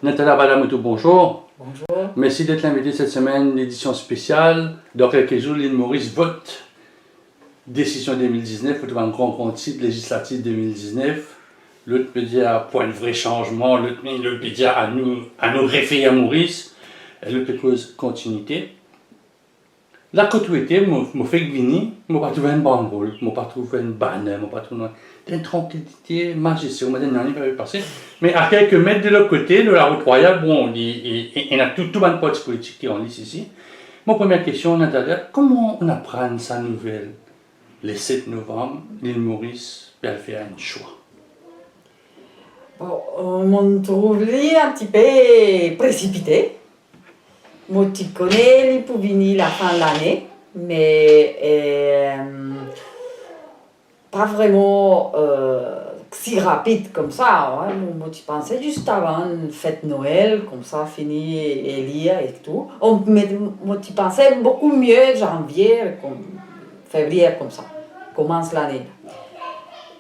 Nathalie Balamutu, bonjour. Bonjour. Merci d'être l'invité cette semaine, l'édition spéciale. Dans quelques jours, l'île Maurice vote décision 2019, pour un grand titre législatif 2019. L'autre peut dire pour un vrai changement, l'autre peut dire à nous référer à Maurice, l'autre peut cause continuité. La continuité, je fais venir, je ne pas trouver un bon rôle, je ne pas trouver une banne, je ne pas trouver une tranquillité majestueuse, je ne pas passer. Mais à quelques mètres de l'autre côté, de la route royale, bon, il y a tout un parti politique qui en liste ici. Mon première question, Nathalie, comment on apprend sa nouvelle le 7 novembre, l'île Maurice peut faire un choix? Bon, on trouve un petit peu précipité. Moi, tu connais les Pouvini la fin de l'année, mais pas vraiment si rapide comme ça. Hein. Moi, tu pensais juste avant une fête Noël, comme ça, fini et lire et tout. Moi, tu pensais beaucoup mieux janvier, comme février, comme ça. Commence l'année.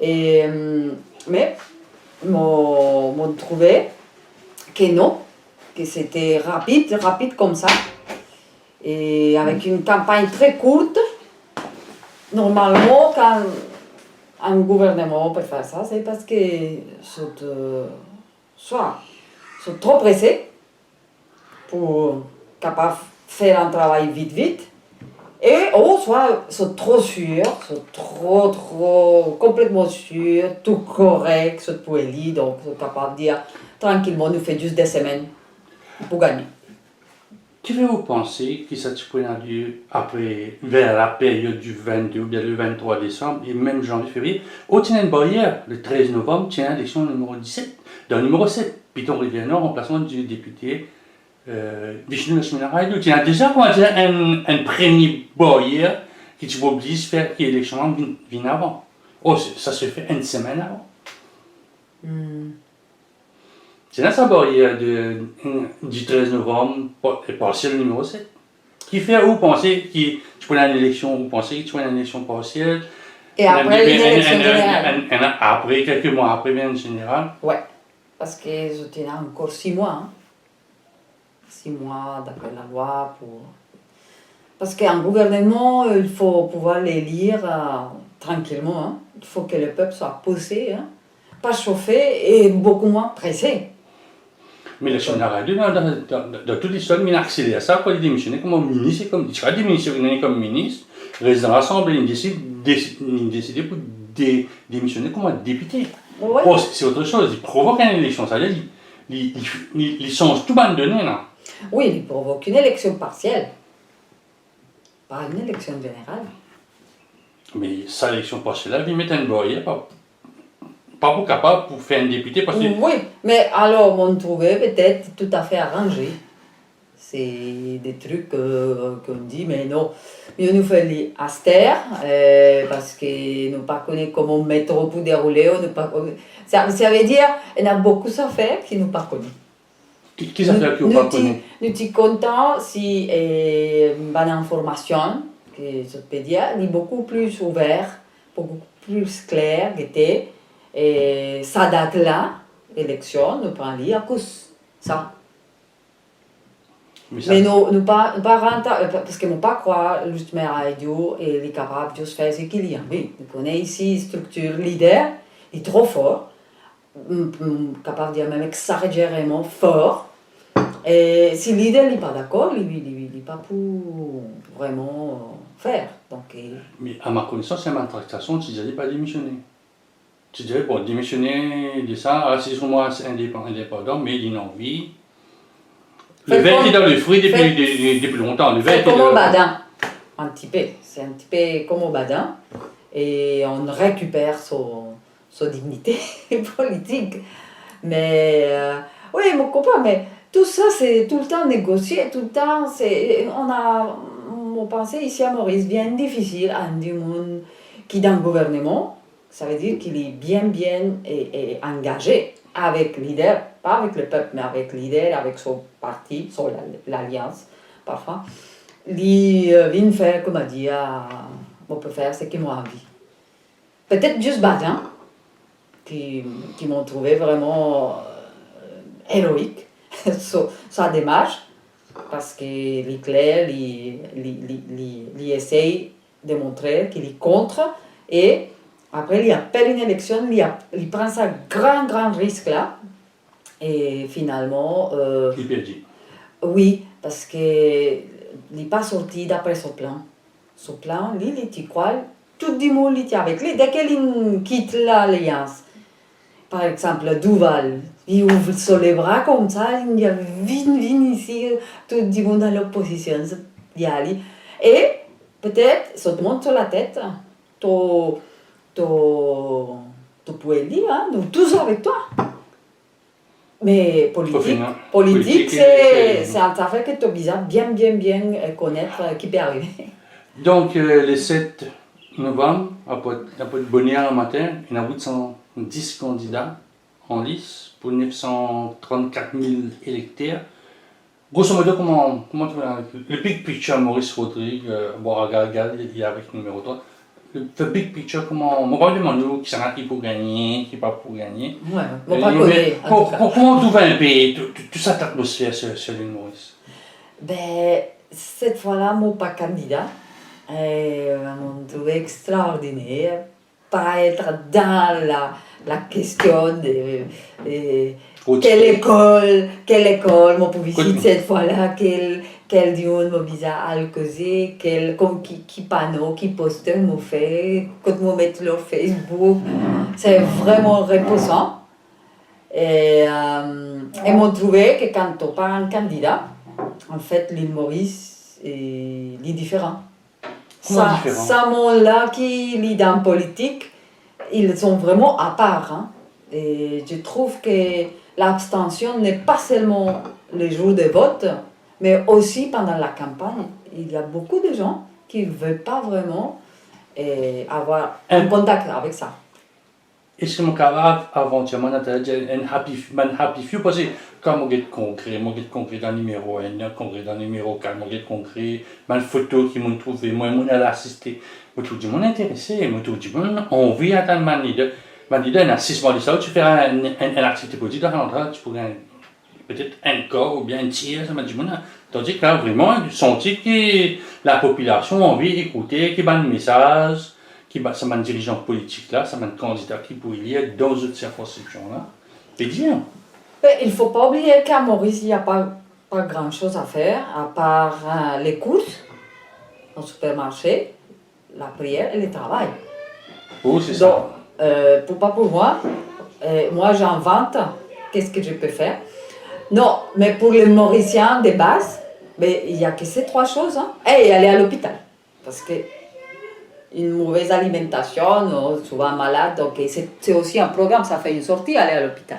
Mais, m'ont trouvé que non, que c'était rapide comme ça. Et avec une campagne très courte, normalement, quand un gouvernement peut faire ça, c'est parce que soit sont trop pressés pour capable faire un travail vite, et soit sont trop sûrs, sont trop complètement sûrs, tout correct, sont pour élire, donc sont capables de dire tranquillement, nous fait juste des semaines pour gagner. Que vous pensez que ça pourrait avoir lieu après, vers la période du 22 ou bien le 23 décembre et même janvier-février? Au Tien Barrière, le 13 novembre, tient l'élection numéro 17, dans le numéro 7, Piton Rivière-Nord, remplacement du député Vishnu Lachminaraydou. Il y a déjà un premier barrière qui tu oblige à faire que l'élection vienne avant. Oh, ça se fait une semaine avant. C'est là sa barrière du 13 novembre, partielle numéro 7. Qui fait où penser que tu prends une élection, vous pensez que tu prends une élection partielle. Et après une élection générale. Après, quelques mois après, bien en général. Ouais, parce que je tenais encore 6 mois. Hein. 6 mois d'après la loi. Parce qu'un gouvernement, il faut pouvoir l'élire tranquillement. Hein. Il faut que le peuple soit posé, hein. Pas chauffé et beaucoup moins pressé. Mais le général, dans toute l'histoire, il a accéléré ça pour démissionner comme ministre. Il a démissionné comme ministre, le président de l'Assemblée, il a décidé pour démissionner comme député. Ouais. Oh, c'est autre chose, il provoque une élection, ça veut dire il change tout le données là. Oui, il provoque une élection partielle, pas une élection générale. Mais sa élection partielle, il met un barrière, pas pour capable pour faire un député parce que... Oui, mais alors on trouvait peut-être tout à fait arrangé. C'est des trucs qu'on dit, mais non, mieux nous fait les astères, parce que nous ne pas connaît comment métro pour dérouler, ça veut dire qu'il y a beaucoup de affaires qui nous pas connaissent. Qui s'affaires qui nous pas connaissent? Nous sommes contents si une bonne information, que je peux dire, est beaucoup plus ouvert, beaucoup plus clair, était. Et ça date là, l'élection, nous prenons lire à cause ça. Mais nous pas rentrer, parce que nous pas croire juste mais radio et les capables de faire ce qu'il y a. Oui, nous connaissons ici structure leader, il est trop fort, capable de dire même exagérément fort. Et si le leader n'est pas d'accord, il n'est pas pour vraiment faire. Donc, Mais à ma connaissance, c'est ma tractation, tu disais pas démissionner. Tu dirais, bon, démissionner de ça, c'est sur moi indépendant, mais il a une envie. Le verre est dans le fruit depuis longtemps. C'est comme au badin, un petit peu. C'est un petit peu comme au badin. Et on récupère son dignité politique. Mais, oui, mon copain, mais tout ça, c'est tout le temps négocié, tout le temps, on pensait ici à Maurice, bien difficile, à un monde qui est dans le gouvernement. Ça veut dire qu'il est bien et engagé avec le leader, pas avec le peuple, mais avec le leader, avec son parti, l'alliance, parfois. Il vient faire, comme a dit, on peut faire ce qu'il m'a envie. Peut-être juste Badin, qui m'ont trouvé vraiment héroïque. sa démarche, parce que l'Éclair il essaye de montrer qu'il est contre, et après il appelle une élection, il prend ce grand risque là, et finalement... Il perdit. Oui, parce qu'il n'est pas sorti d'après son plan. Son plan, lui, il y croit, tout le monde était avec lui. Dès qu'il quitte l'Alliance, par exemple, Duval, il ouvre les bras comme ça, il y a vine ici, tout le monde dans l'opposition, il y a lui. Et peut-être, ça te monte sur la tête, tu peux le dire, hein, nous tous avec toi. Mais politique c'est un affaire que tu as bien connaître qui peut arriver. Donc, le 7 novembre, après le bonheur un matin, il y a 810 candidats en lice pour 934 000 électeurs. Grosso modo, comment tu vois le big picture, Maurice Rodrigue, bon, regarde, il est avec le numéro 3. Le big picture, comment on va demander qui sera qui pour gagner, qui pas pour gagner. Ouais, on va pas connaître. Comment tu vas un pays, toute cette atmosphère sur l'île Maurice? Ben, cette fois-là, moi, pas candidat. On trouvé extraordinaire. Pas être dans la question de quelle école, moi, pour visiter cette fois-là, quel dion m'a bizarre à causer, qui panneau, qui poster m'a fait, quand m'a mettre leur Facebook. C'est vraiment reposant. Et m'ont trouvé que quand on pas un candidat, en fait, l'île Maurice est différent. Ça monde-là qui est dans la politique, ils sont vraiment à part. Hein. Et je trouve que l'abstention n'est pas seulement les jours de vote, mais aussi pendant la campagne. Il y a beaucoup de gens qui ne veulent pas vraiment avoir un contact avec ça. Est-ce que mon cas avant-hier, un happy few, parce que quand on est concret dans le numéro 1, concret dans le numéro 4, on est concret, une photo qui m'ont trouvé, moi, on a assisté, moi, tout le monde intéressé, moi, tout le monde envie d'attendre ma leader, dans 6 mois de ça, tu fais une activité politique, tu pourrais peut-être un corps ou bien un tiers, ça m'a dit, tandis que là, vraiment, sentir que la population a envie d'écouter, qu'il y a un message, ça m'a un dirigeant politique là, ça m'a un candidat qui pourrait lire dans cette circonscription là. C'est bien. Il ne faut pas oublier qu'à Maurice, il n'y a pas grand chose à faire, à part les courses au supermarché, la prière et le travail. Oh, c'est ça. Donc, pour moi j'invente qu'est-ce que je peux faire. Non, mais pour les Mauriciens de base, il n'y a que ces 3 choses. Hein. Et aller à l'hôpital. Parce que une mauvaise alimentation, souvent malade, donc c'est aussi un programme, ça fait une sortie, aller à l'hôpital.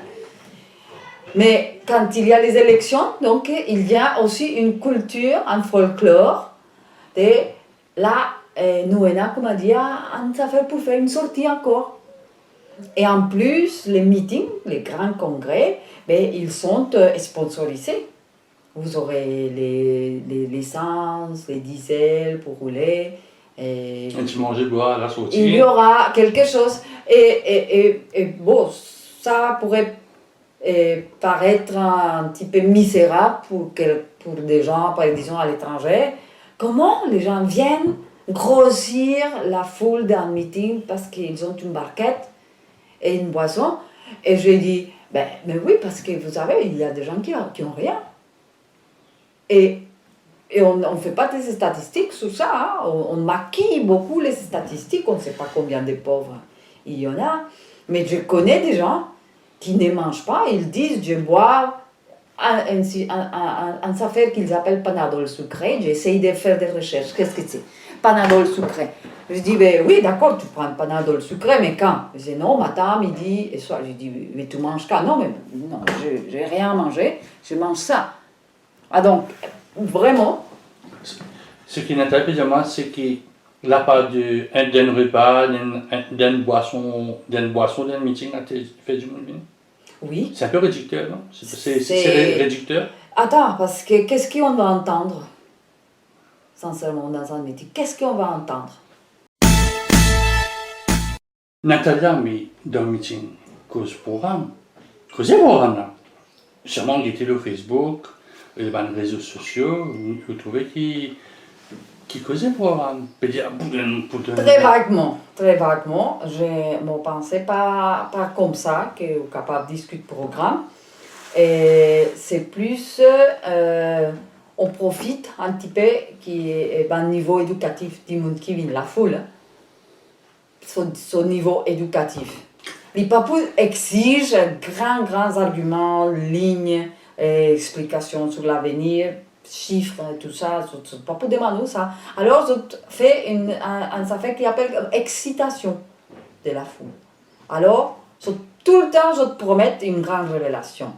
Mais quand il y a les élections, donc il y a aussi une culture, un folklore, de là, nous, comme on dit, ça fait pour faire une sortie encore. Et en plus, les meetings, les grands congrès, ils sont sponsorisés. Vous aurez les licences, les diesels pour rouler. Et tu manges, boire, la sortie. Il y aura quelque chose. Et bon, ça pourrait paraître un petit peu misérable pour des gens, par exemple, à l'étranger. Comment les gens viennent grossir la foule d'un meeting parce qu'ils ont une barquette et une boisson? Et je dis, mais oui, parce que vous savez, il y a des gens qui ont rien. Et on ne fait pas des statistiques sur ça, hein. On maquille beaucoup les statistiques, on ne sait pas combien de pauvres il y en a. Mais je connais des gens qui ne mangent pas, ils disent je bois un affaire qu'ils appellent Panadol sucré, j'essaye de faire des recherches, qu'est-ce que c'est? Panadol sucré. Je dis oui, d'accord, tu prends un Panadol sucré, mais quand? Je dis non, matin, midi et soir. Je dis mais tu manges quand? Non, mais non, je n'ai rien mangé, je mange ça. Ah donc, vraiment. Ce qui est intéressant, c'est que la part d'un repas, d'une boisson, d'un meeting, tu fais du monde bien. Oui. C'est un peu réducteur, non? C'est réducteur. Attends, parce que qu'est-ce qu'on va entendre? Sincèrement, dans un meeting, qu'est-ce qu'on va entendre? Natalia, mais dans le meeting, cause programme là. sûrement qui était le Facebook, les réseaux sociaux, vous trouvez qui causait pour peut dire Très vaguement, très vaguement. Je ne pensais pas comme ça, que est capable de discuter programme. Et c'est plus, on profite un petit peu qui est un niveau éducatif du monde qui vient la foule, son niveau éducatif. Les papous exigent grands arguments, lignes, explications sur l'avenir, chiffres, tout ça. Pas pour demander ça. Alors, je fais un affaire qui appelle excitation de la foule. Alors, tout le temps, je te promets une grande relation.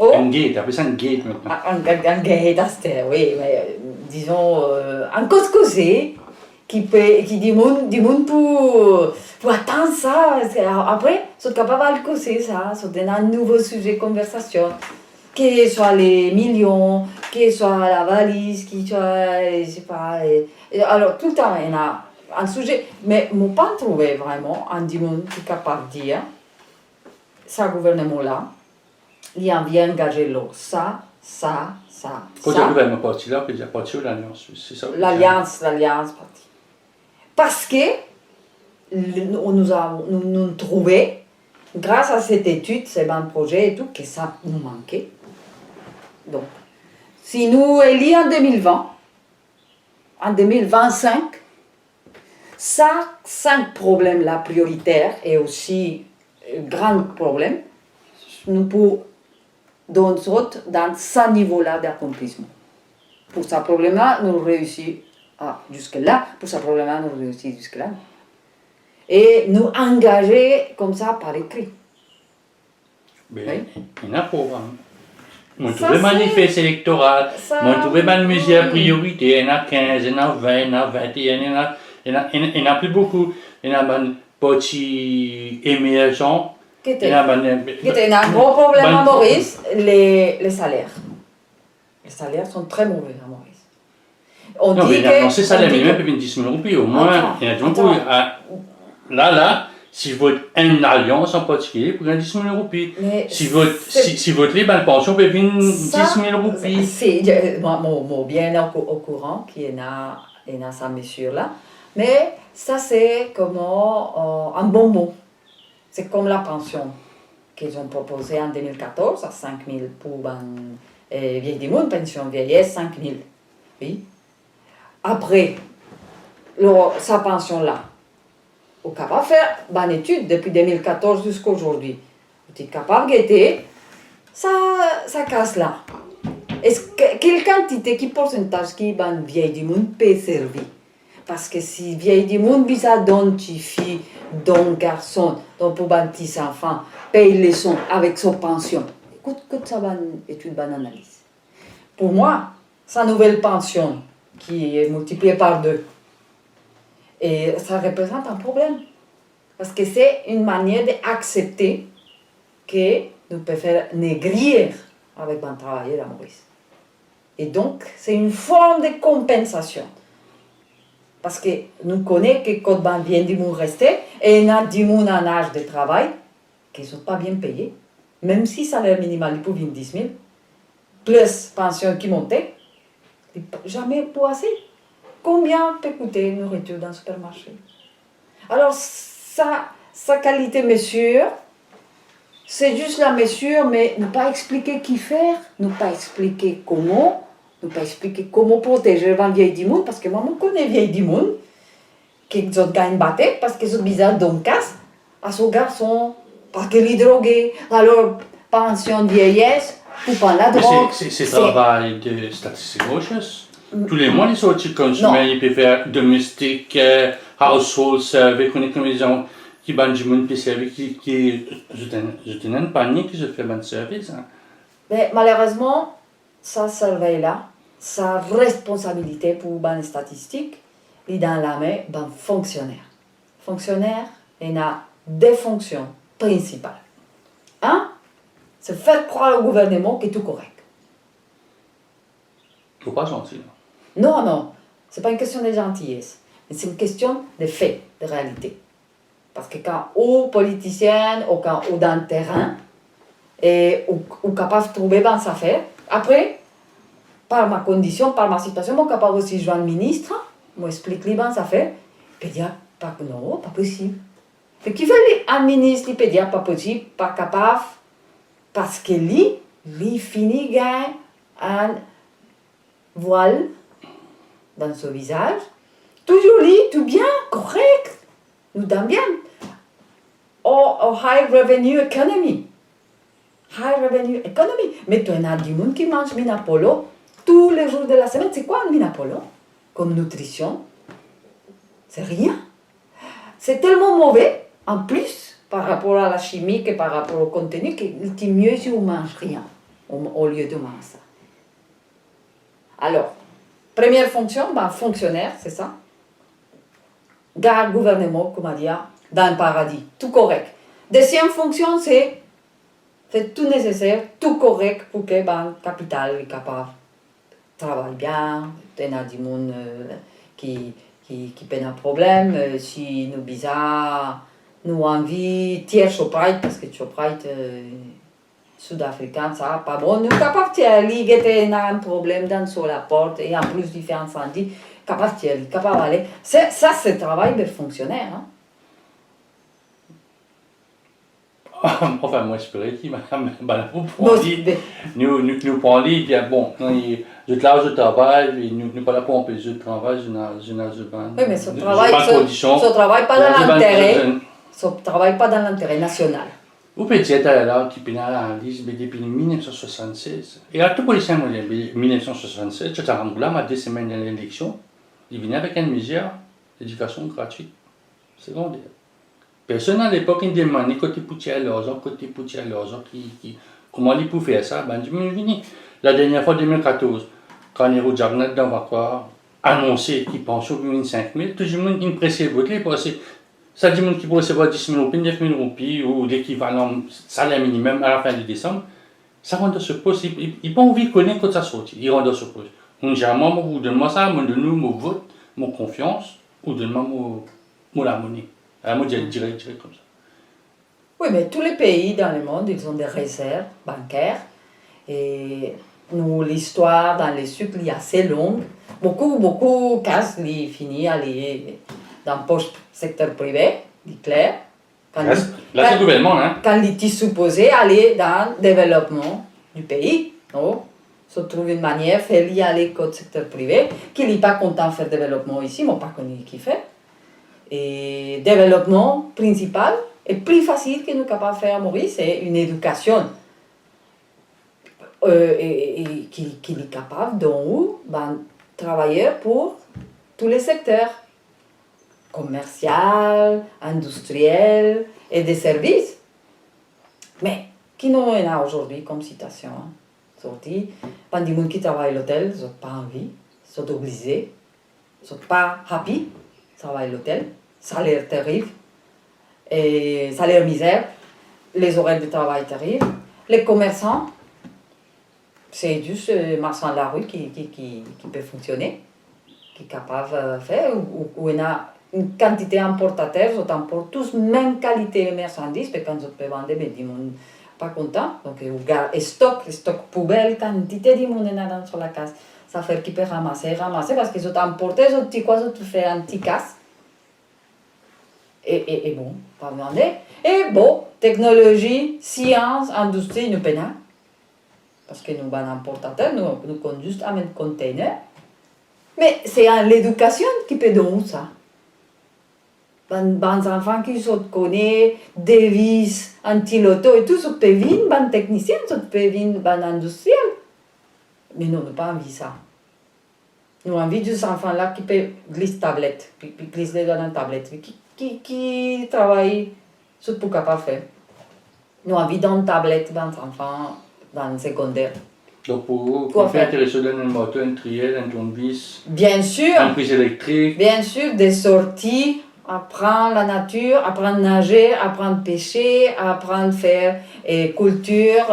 Oh. Un gate, appelle ça un gate maintenant. Un gate, oui, mais disons, un cause-causé qui dit monde pour attendre ça. Après, ils sont capables de causer ça, ils donner un nouveau sujet de conversation. Que ce soit les millions, que ce soit la valise, que ce soit, je sais pas. Alors, tout le temps, il y a un sujet. Mais je n'ai pas trouvé vraiment un monde qui est capable de dire, ce gouvernement-là, il a bien engagé l'eau. Ça. Quand tu arrives à une partie là, tu as parti de l'Alliance, c'est ça? L'Alliance partie. Parce que nous avons trouvé, grâce à cette étude, c'est un projet et tout, que ça nous manquait. Donc, si nous élisons en 2020, en 2025, ça, 5 problèmes là prioritaires et aussi grands problèmes, nous pouvons dans ce niveau-là d'accomplissement. Pour ce problème-là, nous réussissons jusque-là. Pour ce problème-là, nous réussissons jusque-là. Et nous engager comme ça par écrit. Mais oui. Il y en a pour. On trouve manifeste électoral, on trouve une mesure priorité, il y en a 15, il y en a 20, il y en a 21, il y en a plus beaucoup. Il y en a un petit émergent. Il y a un gros problème à Maurice, les salaires. Les salaires sont très mauvais à Maurice. On non, dit mais ces salaires minimums peuvent 10 000 roupies, au moins. Il y a beaucoup. Là, si je vote une alliance en particulier, pour gagner 10 000 roupies. Si vote libre, la pension peut venir 10 000 roupies. Moi, bien au courant qu'il y a ça, mesure-là. Mais ça, c'est comme un bon mot. C'est comme la pension qu'ils ont proposée en 2014 à 5 000 pour les vieilles du monde, pension vieillesse, 5 000. Oui. Après, sa pension-là, on est capable de faire une étude depuis 2014 jusqu'à aujourd'hui. On est capable de guetter, ça casse là. Quelle quantité, quel pourcentage qui est vieille du monde peut servir? Parce que si vieille du monde, ça donne une fille, donne garçon, donc pour un petit enfant, paye les sons avec son pension. Écoute, ça va être une bonne analyse. Pour moi, sa nouvelle pension, qui est multipliée par 2, et ça représente un problème. Parce que c'est une manière d'accepter que nous pouvons faire négrir avec un travailleur à Maurice. Et donc, c'est une forme de compensation. Parce que nous connaissons que quand on vient du monde rester, et il y a du monde en âge de travail qui ne sont pas bien payés, même si le salaire minimal est pour 10 000, plus pension qui monte, jamais pour assez. Combien peut coûter une nourriture dans le supermarché? Alors, sa qualité mesure, c'est juste la mesure, mais ne pas expliquer qui faire, ne pas expliquer comment, ne pas expliquer comment protéger les vieilles du monde, parce que moi, je connais les vieilles du monde qui ont gagné une bataille parce qu'ils sont bizarres d'un casse à son garçon, parce qu'il est drogué. Alors, pension de vieillesse, ou pas la drogue. C'est travail de statistiques recherche. Tous les mois, les sorties consommateurs, ils peuvent faire domestique, household service, on est comme les gens qui bandent du monde, je tenais un panier qui se fait un service. Mais malheureusement, ça surveille-là, sa responsabilité pour les statistiques, est dans la main d'un fonctionnaire. Fonctionnaire, il y a 2 fonctions principales. Un, c'est faire croire au gouvernement qu'il est tout correct. Il ne faut pas gentil. Non, ce n'est pas une question de gentillesse, mais c'est une question de fait, de réalité. Parce que quand aux politiciens ou quand aux dans le terrain, et ou capable de trouver dans sa affaire. Après, par ma condition, par ma situation, je suis capable aussi de joindre le ministre, m'expliquer bien ça fait, il peut dire, non, pas possible. Fait qu'il fait un ministre, il peut dire, pas possible, pas capable, parce que lui finit gagne un voile dans son visage, tout joli, tout bien, correct, nous donne bien. Au high revenue economy. High revenue economy. Mais tu as du monde qui mange Minapolo tous les jours de la semaine. C'est quoi un Minapolo comme nutrition? C'est rien. C'est tellement mauvais, en plus, par rapport à la chimie et par rapport au contenu, qu'il est mieux si on ne mange rien au lieu de manger ça. Alors, première fonction, fonctionnaire, c'est ça. Garde gouvernement, comme on dit, dans le paradis, tout correct. Deuxième fonction, c'est faire tout nécessaire, tout correct pour que le capital soit capable de travailler bien, il y a des gens qui ont un problème, si nous bizarre, nous envie, tiers Shoprite, parce que Shoprite sud-africain, ça pas bon, nous capables de aller, un problème dans la porte, et en plus il fait incendie, capable d'aller. Ça, c'est le travail des fonctionnaires. Hein? Enfin, moi, j'espérais qu'il m'a nous prend lui, puis bon, je travaille, et nous pas là pour empêcher le travail, je n'ai pas. Oui, mais ce travail pas dans l'intérêt, ce travail pas dans l'intérêt national. Vous pouvez dire là, qui est en liste depuis 1976. Et à tout policier, en 1976, j'étais à Angoula, à 2 semaines de l'élection, il venait avec une mesure d'éducation gratuite secondaire. Personne à l'époque ne demandait côté poutier l'argent, comment il pouvait faire ça. Je me suis la dernière fois, en 2014, quand Nero Jagnet dans Vacoire annoncé qu'il pensait au 5 000, tout le monde qui pressait voter parce que ça dit qui peut recevoir 10 000 roupies, 9 000 roupies ou l'équivalent salaire minimum à la fin de décembre. Ça rend de se pose. Il n'a pas envie de connaître quand ça sortit. Il rend de se pose. On dit à moi, vous donne-moi ça, moi donne-nous mon vote, mon confiance, ou donne-moi la monnaie. Alors, moi, je dirais comme ça. Oui, mais tous les pays dans le monde, ils ont des réserves bancaires. Et nous, l'histoire dans les cycles est assez longue. Beaucoup de cas, ils finissent à aller dans le poche secteur privé, c'est clair. Quand c'est gouvernement, hein? Quand il est supposé aller dans le développement du pays, non? Se trouve une manière de faire aller au secteur privé, qui n'est pas content de faire développement ici, mais pas connu qui fait. Et développement principal est plus facile que nous sommes capables de faire à Maurice, c'est une éducation qui est capable de travailler pour tous les secteurs, commercial, industriel et des services. Mais qui nous a aujourd'hui comme citation? Sorti, pas des gens qui travaillent à l'hôtel, ils n'ont pas envie, ils sont obligés, ils ne sont pas happy, ils travaillent à l'hôtel, salaire terrible, et salaire misère, les horaires de travail terribles. Les commerçants, c'est juste le marchand de la rue qui peut fonctionner, qui est capable de faire, où il y a une quantité importateur, ils importent tous la même qualité de marchandises, parce que quand ils peuvent vendre, mais ils ne sont pas contents. Donc, ils stock poubelle, quantité de monde dans sur la case. Ça fait qu'ils peuvent ramasser, parce qu'ils ont importé, ils ont petit quoi, ils ont fait un petit casse. Et bon, pas vendre. Et bon, technologie, science, industrie, nous peinons. Parce que nous, un importateur, nous comptons juste à mettre container. Mais c'est l'éducation qui peut donner ça. Les enfants qui sont connus, des vis, anti-loto et tout, ça peut venir, les techniciens, ça peut venir, les industriels. Mais nous n'avons pas envie de ça. Nous avons envie de ces enfants-là qui peuvent glisser tablette, qui glisser dans une tablette, qui travaillent sur tout capable de faire. Nous avons envie d'une tablette dans les enfants dans le secondaire. Donc pour vous, pour faire intéresser dans une moto, un triel, un tournevis, bien sûr, une prise électrique. Bien sûr, des sorties, apprendre la nature, apprendre à nager, apprendre à pêcher, apprendre à faire culture,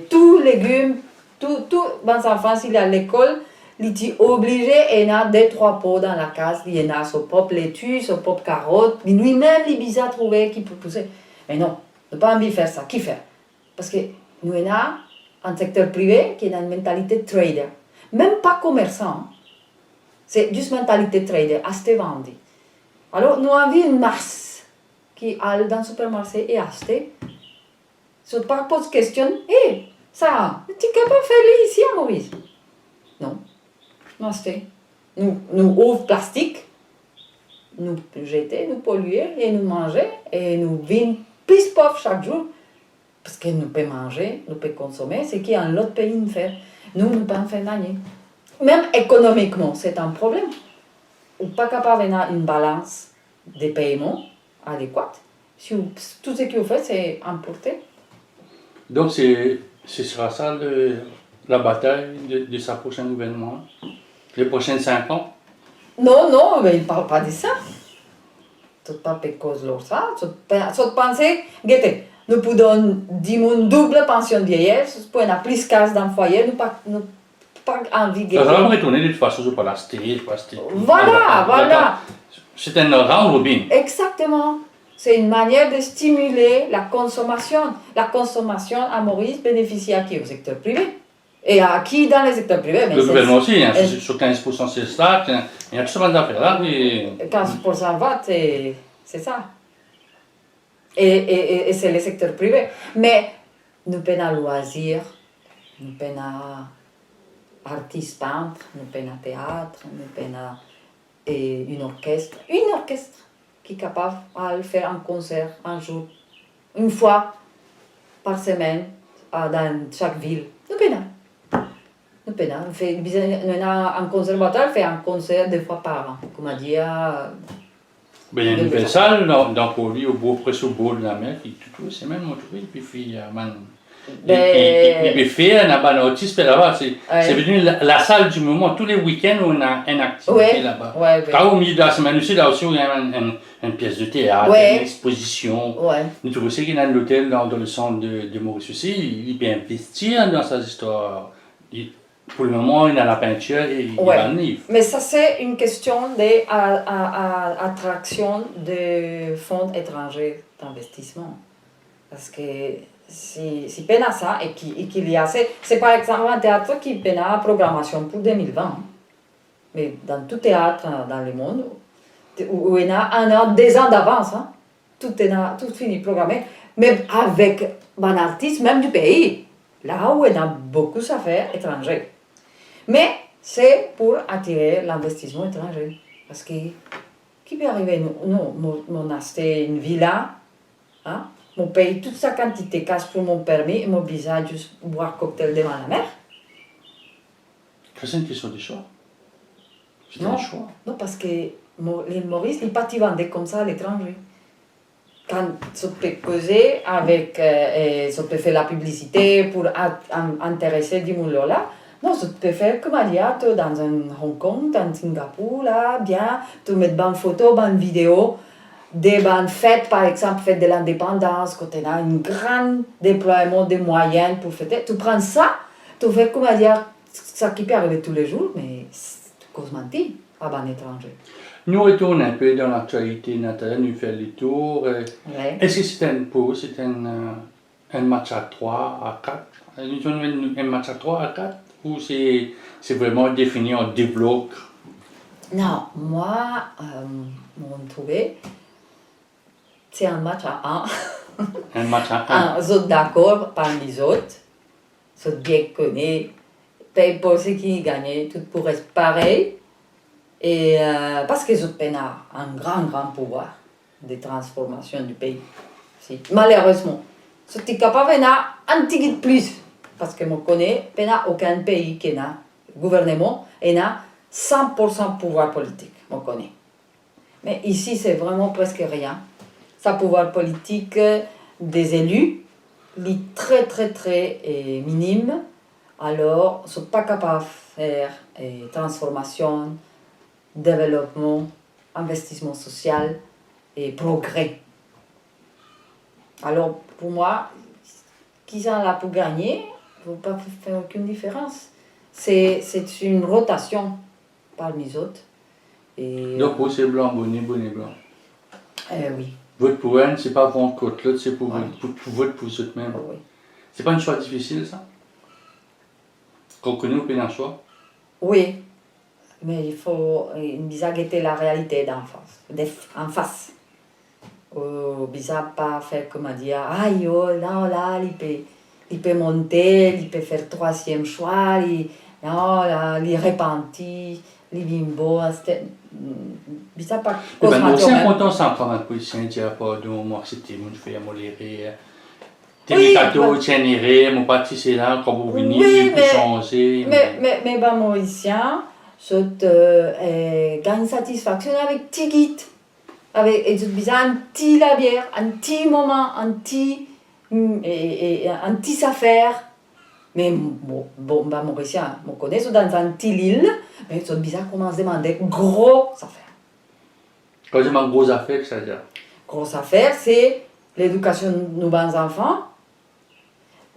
tous les légumes, tout, les enfants, s'il est à l'école, il est obligé, il y a 2-3 pots dans la case, il y a son propre laitue, son propre carotte, lui-même, il est bizarre à trouver qui peut pousser. Mais non, il n'a pas envie de faire ça. Qui fait? Parce que nous avons un secteur privé qui a une mentalité de trader. Même pas commerçant. C'est juste mentalité de trader, acheter, vendre. Alors, nous avons une masse qui allait dans le supermarché et acheter. Je ne pose question, hé, ça, tu es capable de faire ici à Maurice? Non, nous acheter. Nous ouvrons plastique, nous jeter, nous polluer et nous manger et nous vivons plus pauvres chaque jour. Parce que nous pouvons manger, nous pouvons consommer, ce qui un autre pays ne fait. Nous ne pouvons pas faire gagner. Même économiquement, c'est un problème. On n'est pas capable d'avoir une balance des paiements adéquate. Si tout ce que vous faites, c'est importer. Donc, ce sera ça la bataille de sa prochaine gouvernement, les prochains 5 ans? Non, mais il ne parle pas de ça. Ce n'est pas cause de ça. C'est penser, regardez, nous pouvons dire une double pension de vieillesse, nous pouvons avoir plus de cases dans le foyer, nous pas envie de... Ça va me retourner de toute façon, je ne vais pas l'acheter. Voilà. C'est un round robin. Exactement. C'est une manière de stimuler la consommation. La consommation à Maurice bénéficie à qui? Au secteur privé. Et à qui dans le secteur privé? Le gouvernement aussi, hein, sur 15% c'est ça, il y a tout ce genre d'affaires là. 15% vote, c'est ça. Et c'est le secteur privé. Mais nous peinons à loisirs, nous peinons à artistes peintres, nous peinons à théâtre, nous peinons à une orchestre. Une orchestre qui est capable de faire un concert un jour, une fois par semaine, dans chaque ville. Nous peinons. Un conservateur fait un concert 2 fois par an, comme on dit. Ben, il y a une nouvelle salle dans Poli, presque au bord de la mer, qui c'est même trouvé, puis il y a il fait un artiste là-bas, c'est devenu la salle du moment. Tous les week-ends, on a une activité là-bas. Car au milieu de la semaine aussi, là aussi, il y a une pièce de théâtre, une exposition. Nous trouvons aussi qu'il y a un hôtel dans le centre de Maurice aussi, il peut investir dans sa histoire. Pour le moment, il a la peinture et il a un livre. Mais ça, c'est une question d'attraction de fonds étrangers d'investissement. Parce que si peine à ça et qu'il y a... C'est par exemple un théâtre qui peine à la programmation pour 2020. Mais dans tout théâtre dans le monde, où il y a 1 an, 2 ans d'avance, hein, tout fini programmé, mais avec un artiste même du pays, là où il y a beaucoup d'affaires étrangères. Mais c'est pour attirer l'investissement étranger. Parce que qui peut arriver, mon acheter une villa, hein, mon paye toute sa quantité cash pour mon permis et mon visa juste boire cocktail devant la mer. C'est une question de choix. C'est un choix. Non, parce que l'île Maurice n'est pas vendre comme ça à l'étranger. Quand ça peut causer avec, ça peut faire la publicité pour intéresser du monde là, non, ça peut faire comme il y a dans un Hong Kong, dans Singapour, là, bien, tu mets une photo, une vidéo, des fêtes, par exemple, fête de l'indépendance, quand tu as un grand déploiement de moyens pour fêter, tu prends ça, tu fais comme il y a ça qui peut arriver tous les jours, mais tu causes mentir à un étranger. Nous retournons un peu dans l'actualité, Nathalie, nous faisons les tours. Est-ce que c'est un match à 3, à 4? Nous avons un match à 3, à 4? Ou c'est vraiment défini en 2 blocs? Non, moi, mon trouvé, c'est un match à 1. Un match à 1. Les autres d'accord parmi les autres. Les autres bien connus. Pas pour ceux qui gagnent, tout pour être pareil. Et parce que les autres ont un grand pouvoir de transformation du pays. Si. Malheureusement. Ils sont capables d'avoir un petit peu plus. Parce que je connais, il n'y a aucun pays qui a gouvernement et a 100% pouvoir politique. Je connais. Mais ici, c'est vraiment presque rien. Ça pouvoir politique des élus, est très minime. Alors, ils ne sont pas capables de faire transformation, développement, investissement social et progrès. Alors, pour moi, qui sont là pour gagner, ne va pas faire aucune différence. C'est une rotation parmi les autres. Et, donc, pour c'est blanc, bonnet, blanc. Oui. Vote pour un, c'est pas vendre contre l'autre, c'est pour vote pour eux-mêmes. Oui. C'est pas un choix difficile, ça? Qu'on connaît au pays d'un choix? Oui, mais il faut bisa guetter la réalité en face. Bisa pas faire comme dire, aïe, oh là, il peut monter, il peut faire troisième choix, il repentit, il bimbo, bisa pas Eh ben, nous, c'est même. important, ça, quand même, politicien, il dit pas de moi, c'était mon fait, mon léré. T'es Oui, cadeaux, tiens, léré, mon parti, c'est là, quand vous venez, Oui, il peut changer. mais ben, Mauricien, gagne satisfaction avec Tigit. Et je dis un petit la bière, un petit moment, un petit affaire. Mais bon, Mauricien, on connaît ça dans un petit île, mais c'est bizarre comment se demander gros affaires. Quand je dis gros affaire, c'est-à-dire? Grosse affaire, c'est l'éducation de nos enfants,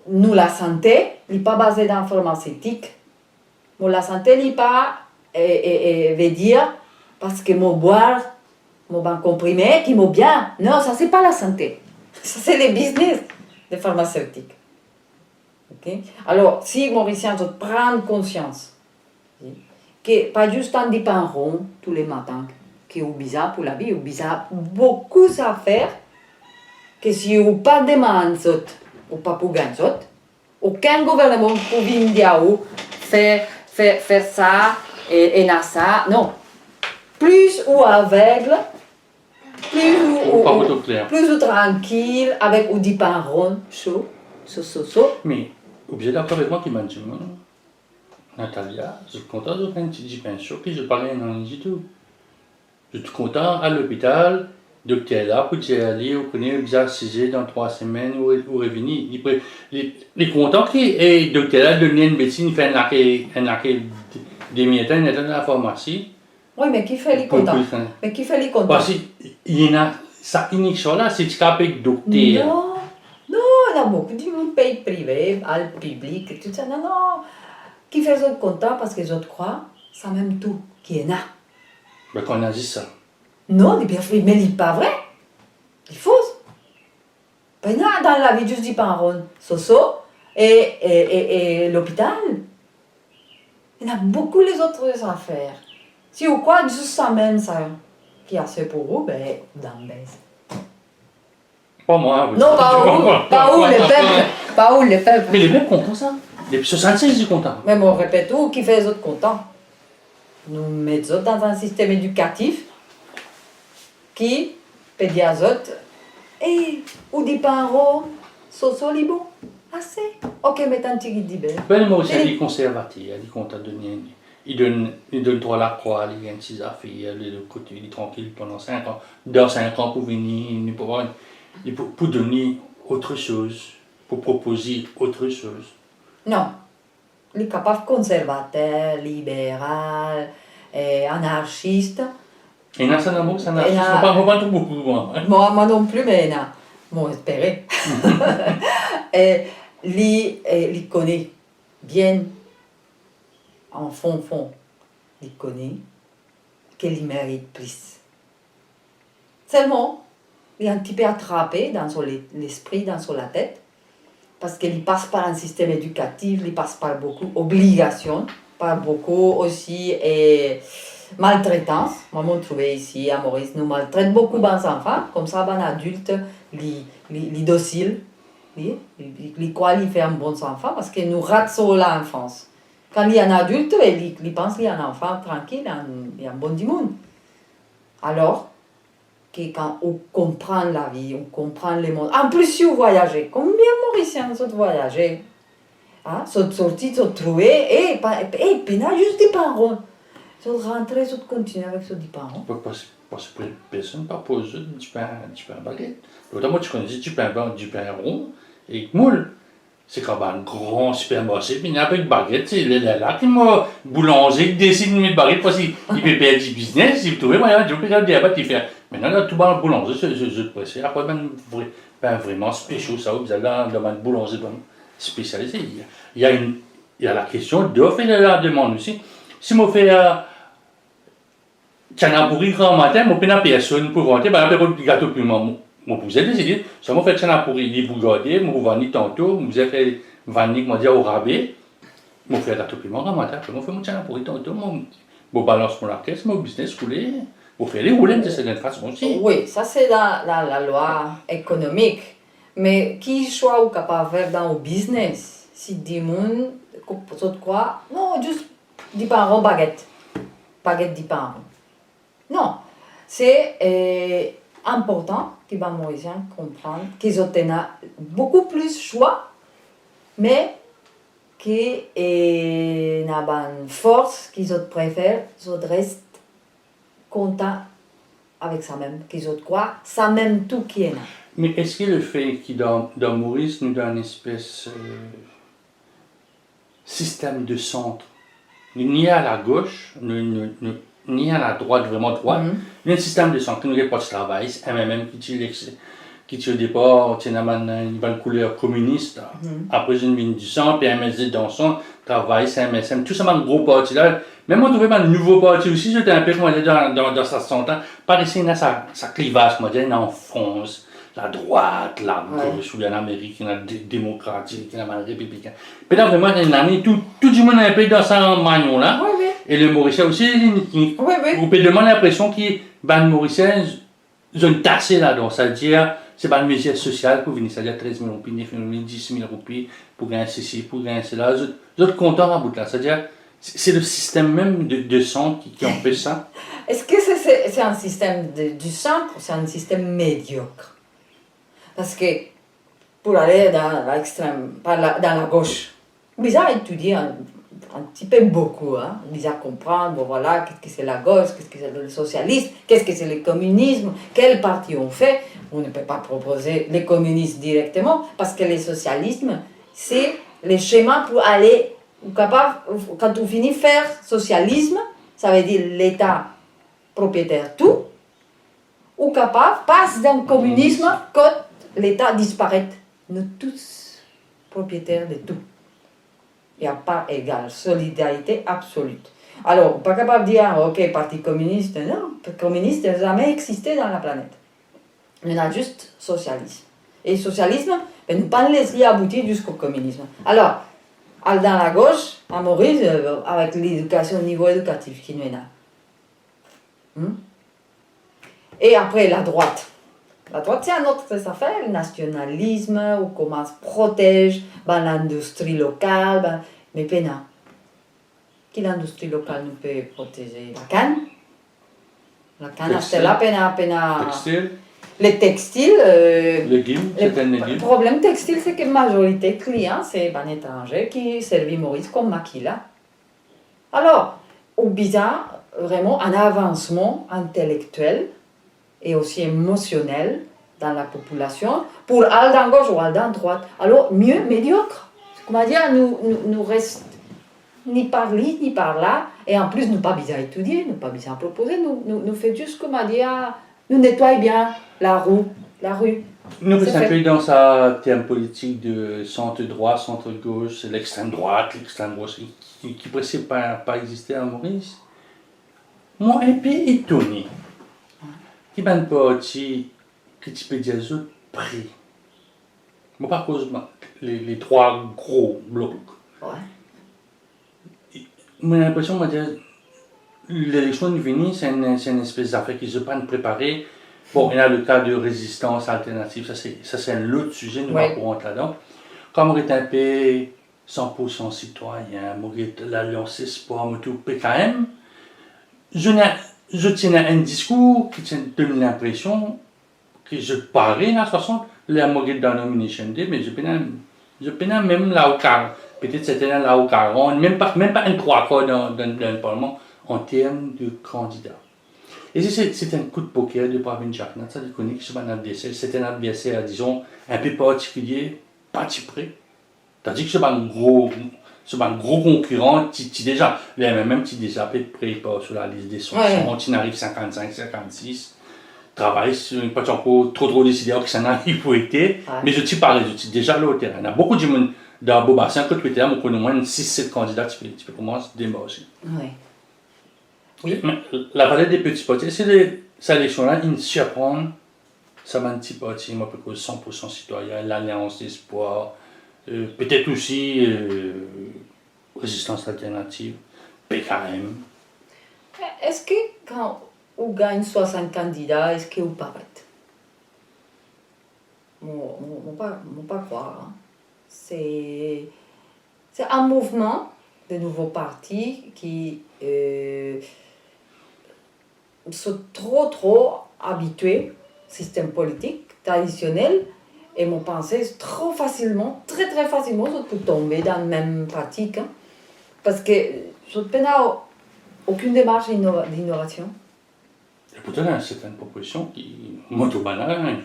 nous la santé, n'est pas basée dans la pharmaceutique. La santé n'est pas, veut dire, parce que mon boire, mon ban comprimé, qui m'a bien. Non, ça c'est pas la santé. Ça c'est le business des pharmaceutiques. Okay? Alors, si Mauricien prend conscience que pas juste un dit pain rond tous les matins, qui est bizarre pour la vie, ou bizarre beaucoup à faire, que si vous pas demande ou pas pour gagner, aucun gouvernement peut venir faire ça et ça, non. Plus ou aveugle, plus ou tranquille, avec ou dit pain rond, chaud. Mais, obligé d'accord avec moi qui m'a dit, Natalia, je suis content de faire un petit pain chaud, puis je parlais non du tout. Je suis content à l'hôpital, docteur là, pour y aller, on connaît bien 6 dans 3 semaines, ou revenir. Il est content que le docteur là donne une médecine, il fait un laqué des minutes, il est dans la pharmacie. Oui, mais qui fait les contents? Mais qui fait les contents? Parce qu'il y a ça unique chose là, c'est avec le docteur. Non, il y a beaucoup de pays privés, al public, tout ça. Non. Qui fait les contents parce que les autres croient, ça même tout, qui est là. Ben, qu'on a dit ça. Non, mais il n'est pas vrai. Il faut. Ben, dans la vie, juste dit pas rond. Soso et l'hôpital. Il y a beaucoup les autres affaires. Si vous croyez juste ça même, ça, qui a fait pour vous, ben, dans baisse. Pas moi. Non, pas où, les peuples. Pas où, les peuples. Mais les peuples contents, ça. Les 65, ils sont contents. Mais on répète où, qui fait les autres contents? Nous mettons dans un système éducatif qui peut dire aux autres, ou dit pas un rôle, soso libo, assez. Ok, mais tant que tu dis bien. Ben, moi aussi, il est conservatif, il est content de donner. Il donne toi la croix, il y a une petite affaire, il est tranquille pendant 5 ans. Dans 5 ans, pour venir, pour donner autre chose, pour proposer autre chose. Non. Il est capable conservateur, libéral, anarchiste. Et dans ça, ça n'a pas trop beaucoup. Moi non plus, mais non. Moi, espéré. Il connaît bien, en fond, il connaît qu'il mérite plus. Seulement, il est un petit peu attrapé dans l'esprit, dans la tête, parce qu'il passe par un système éducatif, il passe par beaucoup d'obligations, par beaucoup aussi maltraitance. Moi, je trouve ici à Maurice, nous maltraitons beaucoup les enfants, comme ça, les adultes, les dociles, les croient qu'ils font un bon enfant, parce que nous ratons l'enfance. Quand il y a un adulte, il pense qu'il y a un enfant tranquille, il y a un bon du monde. Alors, que quand on comprend la vie, on comprend le monde. En plus, si vous voyagez, combien de Mauriciens sont voyagés? Sont sortis, sont trouvés, et puis juste des parents. Sont rentrés, sont continués avec ce des parents. Parce que personne ne pas poser du pain baguette. D'autant moi, tu connais du pain rond et moule. C'est comme un grand supermarché, puis il y a avec baguette, c'est là qui m'a boulanger, qui décide de mettre baguette parce qu'il peut perdre du business, il peut trouver moyen de faire des abats qui fait. Maintenant, là, tout le monde boulanger, je pressé. Après, même vraiment spécial, ça, vous allez dans le boulanger spécialisé. Il y a la question d'offre et de la demande aussi. Si je fais canapourie grand matin, je ne paye personne pour vendre, ben, je paye le gâteau plus maman. vous avez décidé, ça m'a fait ça pour y regarder, vous vendez tantôt, vous avez fait vendre, moi dire au rabais, vous faites la tout paiement, après vous faites mon channel pour y tantôt, vous balance mon caisse, mon business coulé, vous faites les roulettes de cette façon aussi. Oui, ça c'est dans la loi économique. Mais qui soit capable de faire dans le business? Si des gens, quoi? Non, juste 10 par an baguette. Baguette 10 par an. Non, c'est important que les Mauriciens comprennent qu'ils ont beaucoup plus de choix, mais qu'ils ont une force qu'ils préfèrent, ils restent contents avec ça même, qu'ils ont quoi, ça même tout qui est là. Mais est-ce que le fait que dans Maurice, nous avons une espèce système de centre, ni à la gauche, ni à la droite, vraiment droite, il y a un système de centre, nous n'avons pas de travail, MMM qui tire au départ, il y a une couleur communiste, après une ligne du centre, puis MSD dans son travail, c'est MSM, tout ça, un gros parti là. Même on trouvait un nouveau parti aussi, j'étais un peu, comment dire, dans sa santé, par ici, il y a sa clivage, comment dire, en France. La droite, la gauche, ou l'Amérique, il y a le démocratique, il y a le républicain. Puis là, vraiment, il y a une tout le monde est un peu dans ce magnon-là. Oui, oui. Et le Mauricien aussi, vous pouvez demander l'impression que les Mauriciens, ils ont tassé là-dedans. C'est-à-dire, c'est pas une mesure sociale pour venir, c'est-à-dire 13 000 roupies, 9 000 roupies, 10 000 roupies, pour gagner ceci, pour gagner cela. Ils sont contents à bout de là. C'est-à-dire, c'est le système même de centre qui en fait ça. Est-ce que c'est un système du centre ou c'est un système médiocre? Parce que pour aller dans l'extrême, dans la gauche, bizarre étudier un petit peu beaucoup, hein? Bizarre comprendre, bon voilà, qu'est-ce que c'est la gauche, qu'est-ce que c'est le socialisme, qu'est-ce que c'est le communisme, quel parti on fait. On ne peut pas proposer les communistes directement, parce que le socialisme, c'est le schéma pour aller, capable, quand on finit faire socialisme, ça veut dire l'État propriétaire tout, ou capable, passe d'un communisme quand l'État disparaît. Nous tous propriétaires de tout. Il n'y a pas égal, solidarité absolue. Alors, pas capable de dire, ok, parti communiste, non, le communiste n'a jamais existé dans la planète. Il y en a juste socialisme. Et le socialisme, ben, nous pas laisser aboutir jusqu'au communisme. Alors, dans la gauche, à Maurice, avec l'éducation, au niveau éducatif qui nous est là. Et après, la droite. La droite, c'est une autre affaire, le nationalisme, ou comment se protège l'industrie locale. Mais pena. Qui l'industrie locale nous peut protéger? La canne. La canne, c'est la pena. Textile. Les textiles. Légumes, c'est un légume. Le problème textile, c'est que la majorité des clients, c'est des étrangers qui servent Maurice comme maquila. Alors, au bizarre, vraiment un avancement intellectuel et aussi émotionnel dans la population pour aller dans gauche ou aller dans droite. Alors, mieux, médiocre. Comment dire, nous reste ni par là, ni par là, et en plus, nous pas besoin étudier, nous pas besoin proposer, nous fait juste, comment dire, nous nettoyer bien la rue. Nous sommes un peu dans sa terme politique de centre-droit, centre-gauche, l'extrême droite qui ne précise pas exister à Maurice. Moi, un peu étonné. Qui va parti que tu peux dire autres prix. Moi, par cause les trois gros blocs. Ouais. J'ai l'impression que l'élection de Vini, c'est une espèce d'affaire qui ne se pas préparer. Bon, il y a le cas de résistance alternative, ça c'est un autre sujet, nous allons rentrer là-dedans. Comme on est un peu 100% citoyen, l'Alliance Espoir, tout PKM, je tiens un discours qui donne l'impression que je parie à 60, la moquette dans la nomination day, mais je peine même là au 40, peut-être c'était là au 40, même pas un 3 quarts dans le Parlement en termes de candidats. Et c'est un coup de poker de Pravin Jacknat, ça je connais que c'est un adversaire, c'est un adversaire, disons, un peu particulier, pas près. Tandis que c'est un gros concurrent, déjà, même si déjà près sur la liste des soins, tu n'arrives 55, 56, travaille sur pas encore trop décidé que ça n'arrive pas été, mais je t'y parle, je suis déjà là au terrain. Il y a beaucoup de monde dans Beaubassin, quand tu es terrain, on connaît moins de 6-7 candidats, tu peux commencer à démarcher. Oui. La valeur des petits potiers, c'est cette élection-là, ils surprennent ça va un petit parti, moi, peut-être 100% citoyen, l'Alliance d'Espoir, peut-être aussi Résistance Alternative, PKM. Est-ce que quand on gagne 60 candidats, est-ce que vous paraît? Pas croire. Hein. C'est un mouvement de nouveaux partis qui sont trop habitués au système politique traditionnel et m'ont pensé trop facilement, très facilement, je peux tomber dans la même pratique. Hein, parce que je n'ai aucune démarche d'innovation. Et pourtant, il y a certaines propositions qui, motobanales,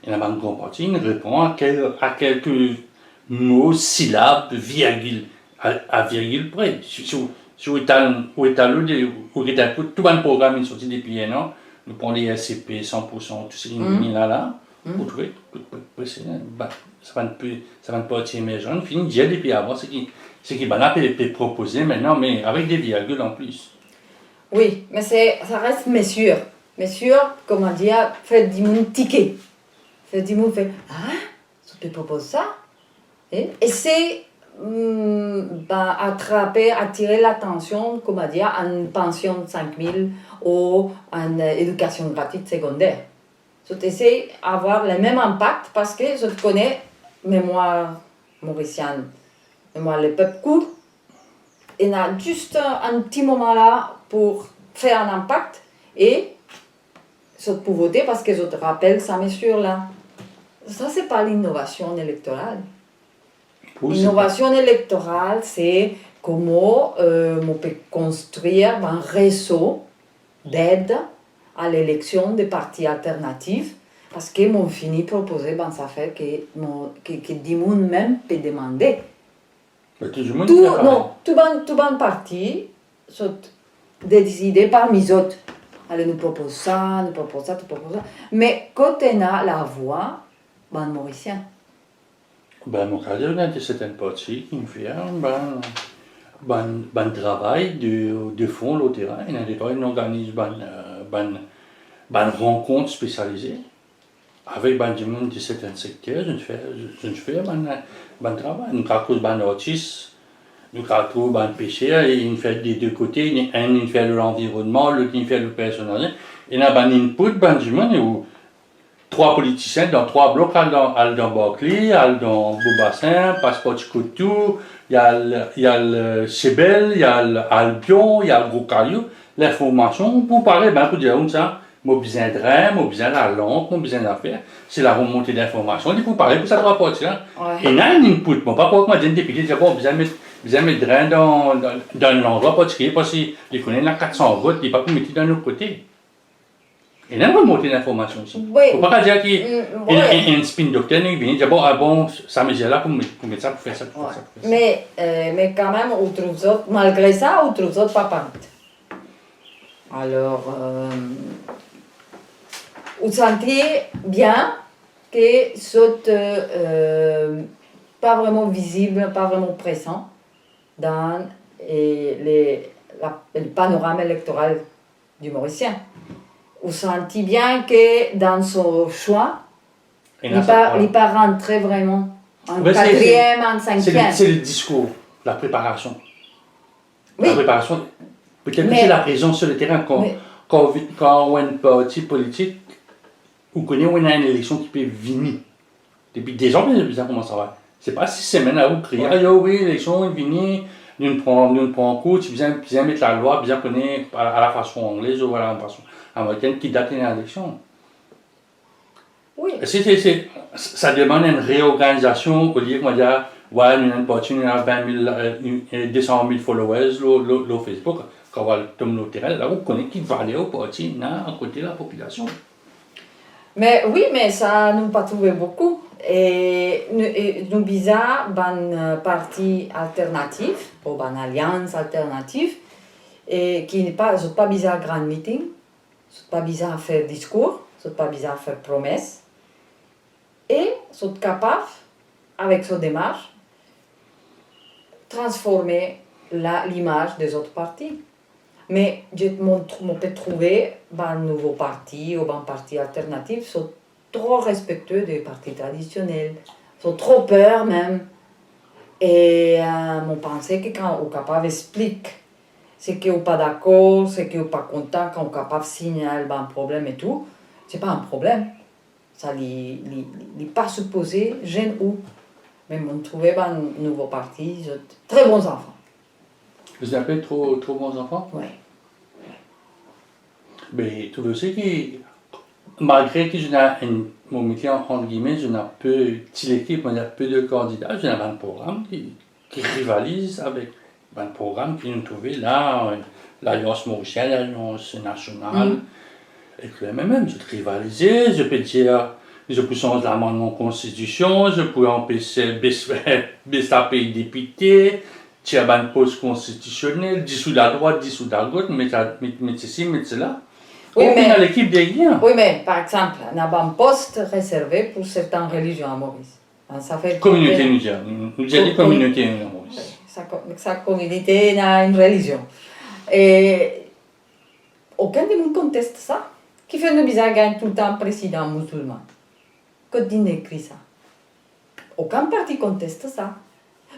il y en a une grande partie, il répond à quelques mots, syllabes, virgules, à virgule près. Si vous étalez tout le programme est sorti depuis un an, nous prenons les SCP 100%, tout ce qui est là, vous trouvez, ça va ne pas être émergent, fini déjà depuis avant, ce qui va proposer maintenant, mais avec des virgules en plus. Oui, mais ça reste mesure. Mesure, comment dire, fait du monde ticket. Fait du monde fait, ah, tu peux proposer ça? Et c'est attirer l'attention, comment dire, à une pension de 5 000 ou à une éducation gratuite secondaire. Je essaie d'avoir le même impact parce que je connais mémoire mauricienne, mémoire le peuple court. Il y a juste un petit moment là pour faire un impact et je peux voter parce que je te rappelle ça mesure là. Ça c'est pas l'innovation électorale. L'innovation électorale c'est comment on peut construire un réseau d'aide à l'élection des partis alternatifs parce que mon fini proposé ça fait que du monde même peut demander. Tout bon parti sont décidé parmi les autres. Allez, nous propose ça, nous propose ça, nous propose ça. Mais quand on a la voix, mauricien. Mon carrière, il y a certaines parties qui me font un travail de fond au terrain. Il y a des fois, ils organisent une rencontre spécialisée avec du monde de certains secteurs. Je fais un travail. Nous avons un artiste, nous avons un pêcheur, et il fait des deux côtés. Un, il fait l'environnement, l'autre, il fait le personnel. Il y a un input du monde où 3 politiciens dans 3 blocs, dans Barclay, dans Beaubassin, Passeport Coutou, il y a le Chebel, il y a l'Albion, il y a le Gros Caillou. L'information, pour parler, pour dire comme ça, j'ai besoin de rien, j'ai besoin de la langue, j'ai besoin d'affaires. C'est la remontée d'informations. Il faut parler pour ça, 3 parties là. Et il y a un input. Pas pour que moi, j'ai une députée, j'ai besoin de rien dans l'endroit particulier, parce qu'il connaît 400 votes, il n'est pas pour mettre dans l'autre côté. Il y a une remontée d'informations aussi. Il ne faut pas dire qu'il y a un spin doctrine qui vient dire bon, ça me gère là pour mettre ça, pour faire ça, pour faire ça. Mais quand même, on trouve ça, malgré ça, on trouve ça pas partout. Alors, vous sentez bien que c'est pas vraiment visible, pas vraiment présent dans le panorama électoral du Mauricien. Vous sentez bien que dans son choix, il n'est pas rentré vraiment en quatrième, en cinquième. C'est le discours, la préparation. Oui. La préparation, peut-être que c'est la présence sur le terrain. Quand on a un parti politique, on connaît où on a une élection qui peut venir. Depuis des ans, on sait comment ça va. C'est pas 6 semaines à vous crier, oui, l'élection est venue, nous prenons en compte, bien mettre la loi, bien connaître à la façon anglaise ou à la façon américaine qui date une élection. Oui. Ça demande une réorganisation au lieu de dire, ouais, nous avons une partie, nous avons 200 000 followers sur Facebook. Quand on va tomber au terrain, là, on connaît qui va aller au parti, à côté de la population. Mais oui, mais ça nous pas trouvé beaucoup. Et nous bizarre, un parti alternatif, ou une alliance alternative, et qui n'est pas bizarre grand meeting, c'est pas bizarre faire discours, c'est pas bizarre faire promesses, et sont capables, avec sa démarche, transformer l'image des autres partis. Mais on peut trouver un nouveau parti ou un parti alternatif, sont trop respectueux des partis traditionnels. Ils ont trop peur même. Et on pensait que quand on est capable d'expliquer ce qu'on n'est pas d'accord, ce qu'on n'est pas content, quand on est capable de signaler un problème et tout, c'est pas un problème. Ça n'est pas supposé, gêne ou. Mais on trouvait un nouveau parti, ils ont très bons enfants. Vous appelez trop bons enfants? Oui. Mais tu veux aussi que, malgré que je n'ai mon métier entre guillemets, je n'ai peu d'équipe, on a peu de candidats, je n'ai pas un programme qui rivalise avec un programme qui nous trouvait là, l'Alliance mauricienne, l'Alliance nationale. Et que même, je rivalisais, je peux dire, je peux changer l'amendement constitution, je peux empêcher baisser pays député, tirer un poste constitutionnel, dissoudre la droite, dissoudre la gauche, mettre ceci, mettre cela. Oui, on mais, a l'équipe derrière. Oui, mais par exemple, on a un poste réservé pour certaines religions à Maurice. Ça fait Communauté, nous dit communauté à Maurice. Sa communauté a une religion. Et aucun de nous conteste ça. Qui fait nous bizarre gagne tout le temps président musulman? Quand on écrit ça? Aucun parti conteste ça.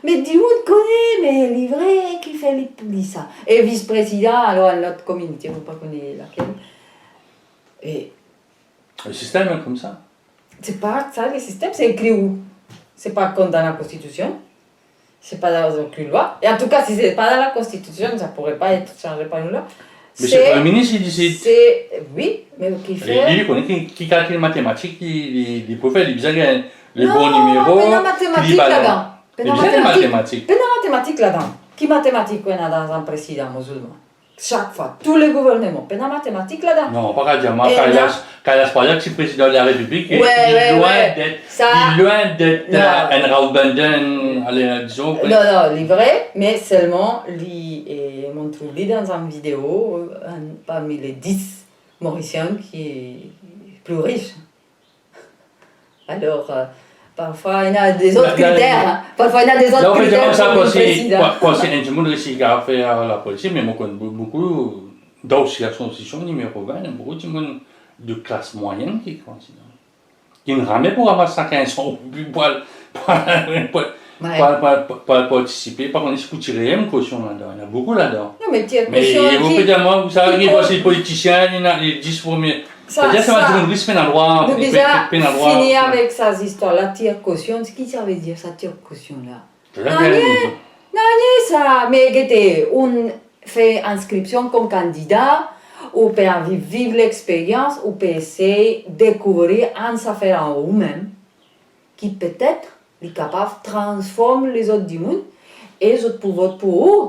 Mais du monde connaît, mais il est vrai qui fait ça. Et vice-président, alors l'autre communauté, on ne pas connaît laquelle. Et le système est comme ça. C'est pas ça, le système, c'est écrit où? C'est pas comme dans la Constitution. C'est pas dans aucune loi. Et en tout cas, si c'est pas dans la Constitution, ça pourrait pas être changé par une loi. Mais c'est le Premier ministre qui décide. Oui, mais qui fait... Il connaît qui calcule les mathématiques, il peut faire les bons numéros. Non, mais la mathématique là-dedans. Il y a des mathématiques. Mais la mathématique là-dedans. Qui mathématique on a dans un président musulman? Chaque fois, tous les gouvernements, mais la mathématique là-dedans. Non, pas qu'à dire, moi, Kailas Pajak, c'est président de la République, il est loin d'être un Raoul Benden, disons. Non, il est vrai, mais seulement, il montre dans une vidéo, parmi les 10 Mauriciens qui est plus riche. Alors, parfois, il y a des autres critères. Parfois, il y a des autres critères pour le président. Quand c'est un monde qui a fait la politique, mais moi, je connais beaucoup d'associations numéro 20, beaucoup de monde de classe moyenne qui est candidat. Qui ne ramène pour avoir 500 pour participer. Par contre, il faut tirer une caution là-dedans. Il y en a beaucoup là-dedans. Non, mais tiens, mais vous savez, les politiciens, il y en a les 10 premiers. C'est-à-dire ça va dire une peine à droit. Nous déjà finir avec ces histoires. La tire caution, ce qui ça veut dire, ça tire caution là? Non, ça. Mais on fait inscription comme candidat, ou peut vivre l'expérience, ou peut essayer de découvrir un affaire en vous-même, qui peut-être est capable de transformer les autres du monde, et les autres pour voter pour eux.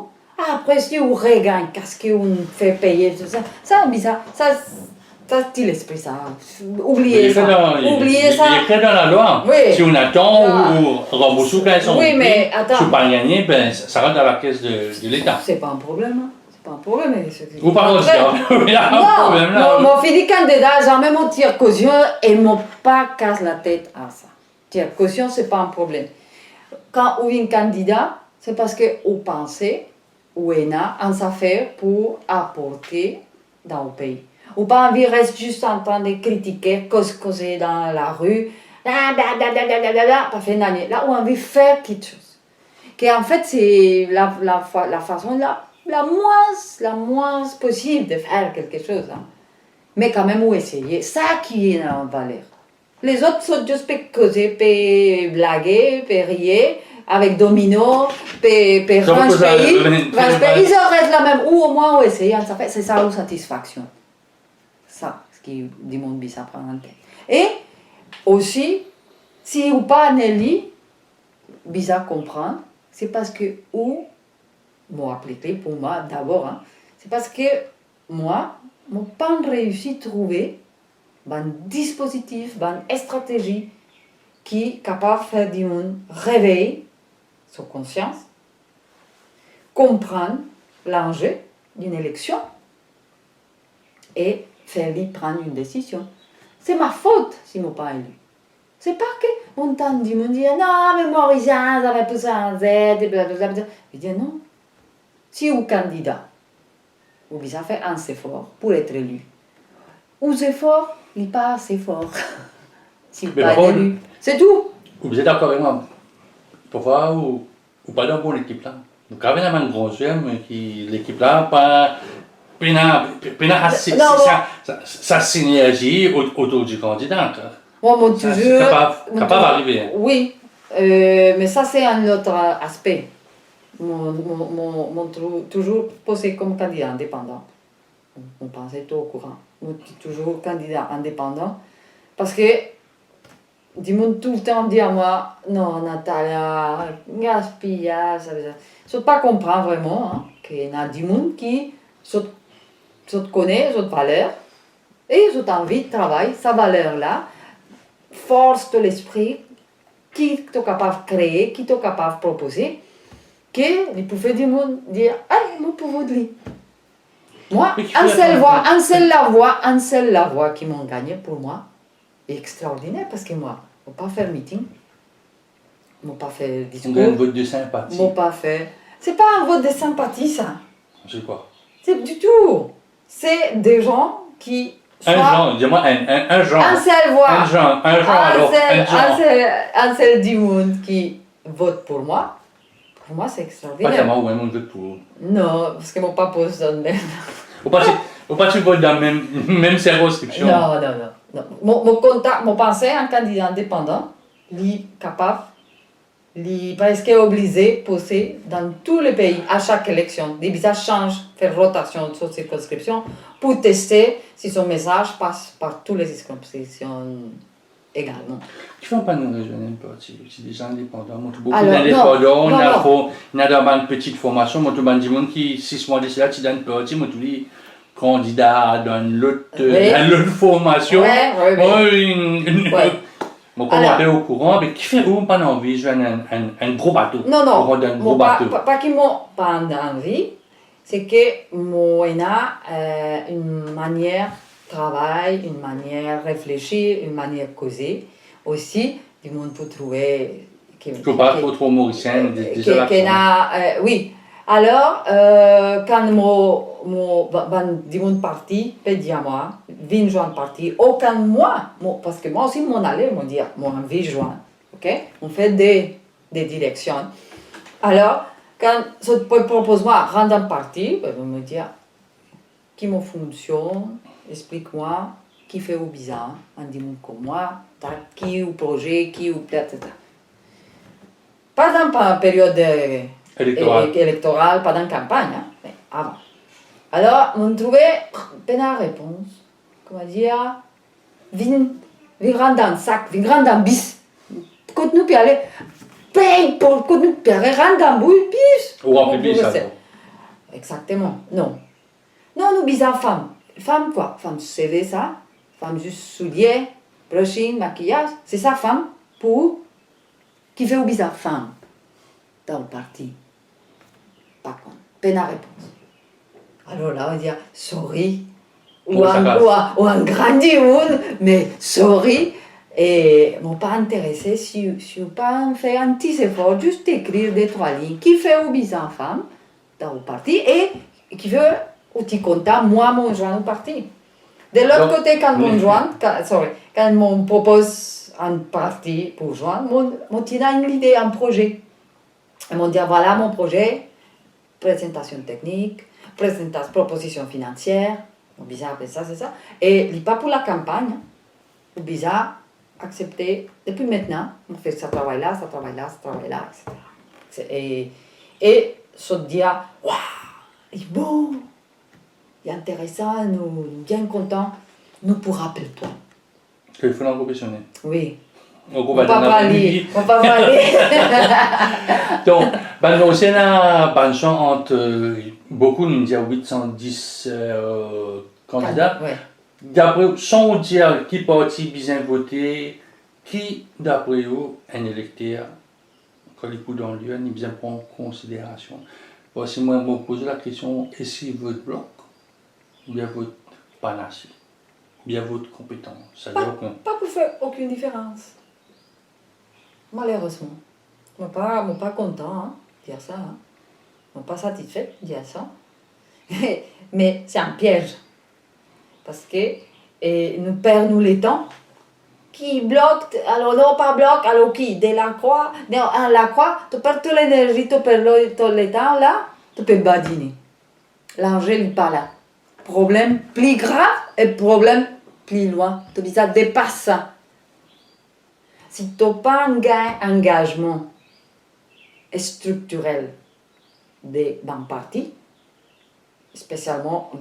Après, si on regagne, qu'est-ce qu'on fait payer, tout ça, c'est bizarre. Ça c'est l'esprit, ça. Oubliez ça. Oubliez ça. Il est écrit dans la loi. Oui. Si on attend ou rembourse quand ils sont mais attends. Si on pas gagné, ben, ça rentre dans la caisse de l'État. C'est pas un problème. Hein. C'est pas un problème. Vous parlez aussi. Il y a un problème là. Mon fils candidat, jamais mon tire caution et mon pas casse la tête à ça. Tire caution, c'est pas un problème. Quand on est candidat, c'est parce qu'on pensait ou on a un affaire pour apporter dans le pays. Ou pas envie reste juste en train de critiquer, causer dans la rue, pas fait une année. Là, on a envie de faire quelque chose. Que en fait, c'est la façon la moins possible de faire quelque chose. Hein. Mais quand même, on essayer. Ça qui est en valeur. Les autres sont juste pour causer, pour blaguer, pour rire, avec domino, pour range pays. Ils auraient la même, ou au moins on essaye, c'est ça la satisfaction. Ça, ce qui dit mon bis à prendre en tête. Et aussi, si ou pas Nelly, bizarre comprendre, c'est parce que, ou, bon, appliqué pour moi d'abord, hein, c'est parce que moi, je n'ai pas réussi à trouver un dispositif, une stratégie qui est capable de faire du monde réveiller sa conscience, comprendre l'enjeu d'une élection et faire-lui prendre une décision. C'est ma faute si je ne pas élu. C'est pas que mon temps du monde dit non, mais Mauricien, ça va pousser un Z, et blablabla. Je dis non. Si vous candidat, vous avez fait un effort pour être élu. Ou effort, il n'est pas assez fort. si Mais pas par contre- élu. C'est tout. Vous êtes d'accord avec moi? Parfois, ou pas dans bonne équipe là. Donc, quand même, un gros jeu, mais qui l'équipe là, pas. Non, Sa synergie autour du candidat. moi, mon Ça, toujours. c'est capable d'arriver. Hein. Oui, mais ça, c'est un autre aspect. Toujours posé comme candidat indépendant. On pensait tout au courant. Moi, toujours candidat indépendant. Parce que du monde tout le temps dit à moi, non, Natalia, gaspillage, ça veut dire. Je ne pas comprendre vraiment hein, qu'il y a du monde qui se connaît, ses valeurs, et j'ai envie de travailler, sa valeur-là, force de l'esprit, qui est capable de créer, qui est capable de proposer, que les pouvez du monde dire, ah, mon pouvoir de lui. Moi, un seul la voix qui m'ont gagné pour moi est extraordinaire parce que moi, je ne pas faire meeting, je ne pas faire discours, On gagne un vote de sympathie. je pas faire. C'est pas un vote de sympathie ça. C'est quoi? C'est du tout. C'est des gens qui Un genre, dis-moi un genre. un seul voix, Un genre alors. Un genre. un seul du monde qui vote pour moi c'est Pas extraordinaire. tellement, ou même on vote pour. Non, parce que mon papa se donne même. Ou pas tu votes dans la même circonscription. Non. Mon pensée, un candidat indépendant, il est capable, il est presque obligé de poser dans tous les pays, à chaque élection. Des visages changent, faire rotation de sa circonscription pour tester si son message passe par toutes les circonscriptions également. Tu ne vas pas nous rejoindre un parti, c'est des gens indépendants. Moi, beaucoup Alors, d'indépendants, non. on a dans une petite formation, moi, tout le monde qui, 6 mois d'ici là, tu donnes un parti, moi, tous les candidats dans l'autre formation. Ouais. Bon, comme on est au courant, mais qui fait où pas envie de joindre un gros bateau? Non, Un gros bateau. pas qu'ils m'ont pas envie, c'est que moi, on a une manière de travail, une manière de réfléchir, une manière de causer. Aussi, du monde peut trouver... Il ne faut pas trop mauricien, déjà oui. Alors, quand du monde parti, peut dire moi, vient joindre parti, aucun moi, parce que moi aussi, mon aller, mon dire, moi, envie de joindre, ok? On fait des directions. Alors, quand je propose moi, rendre un parti, ben, on me dire, qui me fonctionne, explique-moi, qui fait au bizarre, un dit comme moi, qui ou projet, qui ou peut-être, etc. Pas dans la période électorale, pas dans la campagne, hein, mais avant. Alors, on trouvait une réponse, comment dire, vin rendre dans le sac, vin rendre dans le bis. Quand nous puis aller, paye pour quand nous puis aller rendre dans le bis. Ou en public, ça. Exactement, non. Non, nous bisons femmes. Femme quoi? Femme CV ça, femme juste souliers, brushing, maquillage, c'est ça femme pour qui fait au bizarre femme dans le parti. Par contre, peine à réponse. Alors là, on va dire sorry, ou un grandiose, mais sorry, et m'ont pas intéressé si on pas fait un petit effort, juste écrire des 3 lignes, qui fait au bizarre femme dans le parti et qui veut ou petit content, moi, mon joint au parti. De l'autre côté, quand on propose un parti pour joindre, on tient une idée, un projet. Ils m'ont dit, voilà mon projet, présentation technique, proposition financière, bizarre, ça, c'est ça. Et il n'est pas pour la campagne, bizarre, accepter, depuis maintenant, on fait ça travail là, etc. Et se dire, waouh, il est beau, il est intéressant, nous bien contents, nous pour rappelle-toi. Il faut l'encourager. Oui. On va pas parler. Donc, aussi, on a une chance entre beaucoup, nous disons 810 candidats. Ouais. D'après, sans dire qui parti bien voté, qui, d'après vous, un électeur, quand il est dans le lieu, il bien prend en considération. Voici moi, je me pose la question, est-ce qu'il vote bloc ou bien vote panaché, bien votre compétence? Pas pour faire aucune différence. Malheureusement. Je ne suis pas content de dire ça. Je ne suis pas satisfait de dire ça. Mais c'est un piège. Parce que nous perdons le temps qui bloque, alors non pas bloque, alors qui, de la croix, non, la croix, tu perds toute l'énergie, tu perds tout le temps là, tu peux badiner. L'angèle n'est pas là. Problème plus grave et problème plus loin. Tu dis ça dépasse ça. Si tu n'as pas un engagement structurel des partis, spécialement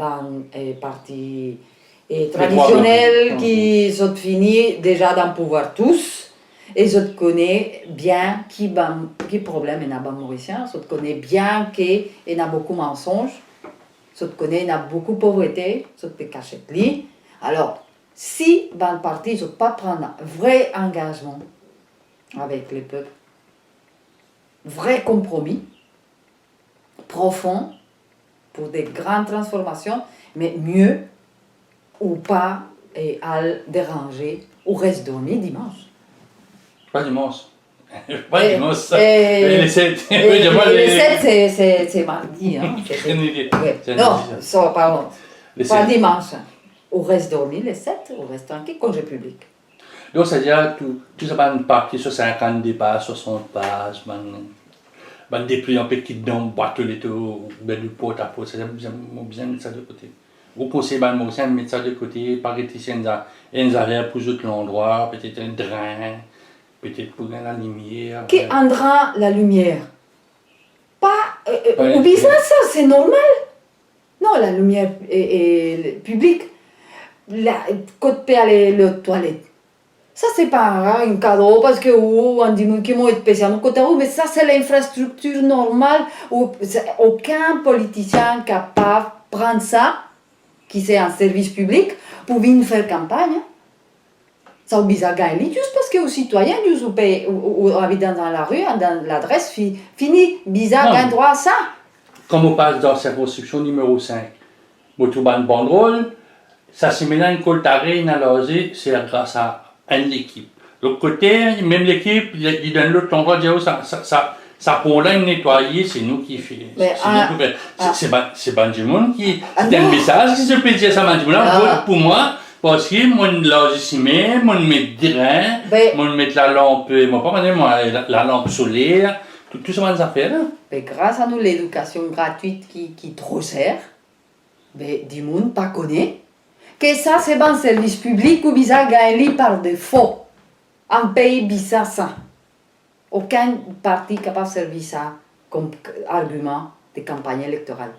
les partis traditionnels qui sont finis déjà dans le pouvoir tous, et je connais bien qui problème il y a dans Mauricien, je connais bien qu'il y a beaucoup de mensonges, je connais qu'il y a beaucoup de pauvreté, je te cache li. Alors, si dans le parti, je ne pas prendre un vrai engagement avec le peuple, vrai compromis, profond, pour des grandes transformations, mais mieux, ou pas, et à déranger, ou reste dormir dimanche. Pas dimanche. Pas dimanche, ça. Les 7. 7, c'est mardi. Hein. Ouais. Non, ça, pardon. Les Pas 7. dimanche. Ou reste dormir, les 7, ou reste tranquille, congé public. Donc, c'est-à-dire tout ça, un parti sur 50 pages, 60 pages, déplié un petit dans boîte les tout, du pot à pot, c'est-à-dire bien mettre ça de côté. Vous conseillez de mettre ça de côté, par ici, un arrière pour autres l'endroit, peut-être un drain, peut-être pour la lumière. Qui un drain, la lumière? Pas. Ou bizarre ça, c'est normal. Non, la lumière est publique. Côté aller les toilettes. Ça, c'est pas un cadeau parce que on dit qu'ils vont être spécialement côté où, mais ça, c'est l'infrastructure normale où aucun politicien est capable de prendre ça, qui c'est un service public, pour venir faire campagne. Ça a bizarre gagner juste parce que les citoyens, ou habitent dans la rue, dans l'adresse, fini, bizarre gagne droit à ça. Comme on passe dans la circonscription numéro 5, vous trouvez une banderole, ça se met dans une coltarée, une allongée, c'est grâce à une équipe. L'autre côté, même l'équipe, il donne l'autre endroit, ça pour là nettoyer, c'est nous qui faisons. C'est Benjamin qui c'est un message qui se peut dire ça, Benjamin, pour moi, parce que moi, là, ici, moi, met drain, moi, met la lampe, la lampe solaire, tout ça, ça fait là. Mais grâce à nous, l'éducation gratuite qui trop sert, du monde pas connaît. Que ça, c'est un service public ou bizarre gagné par défaut. Un pays bizarre ça. Aucun parti capable de servir ça comme argument de campagne électorale.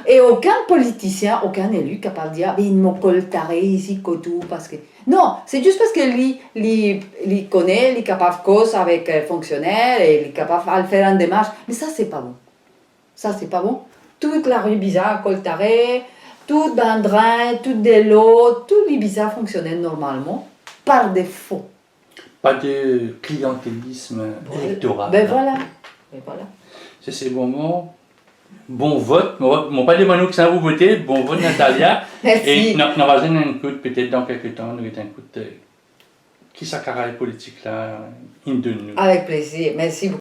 Et aucun politicien, aucun élu capable de dire il m'a coltaré ici, tout, parce que. Non, c'est juste parce que lui connaît, il est capable de cause avec les fonctionnaires, et il est capable de faire une démarche. Mais ça, c'est pas bon. Ça, c'est pas bon. Toute la rue bizarre, coltarée, tout dans le drain, tout de l'eau, tout les bizarres fonctionnait normalement, par défaut. Pas de clientélisme électoral. Voilà. C'est bon moment. Bon vote. Mon pas demandé que ça vous votez. Bon vote, Natalia. Merci. Et nous allons un coup, peut-être dans quelques temps, nous allons un coup de. Qui s'accarait politique là, de nous. Avec plaisir. Merci beaucoup.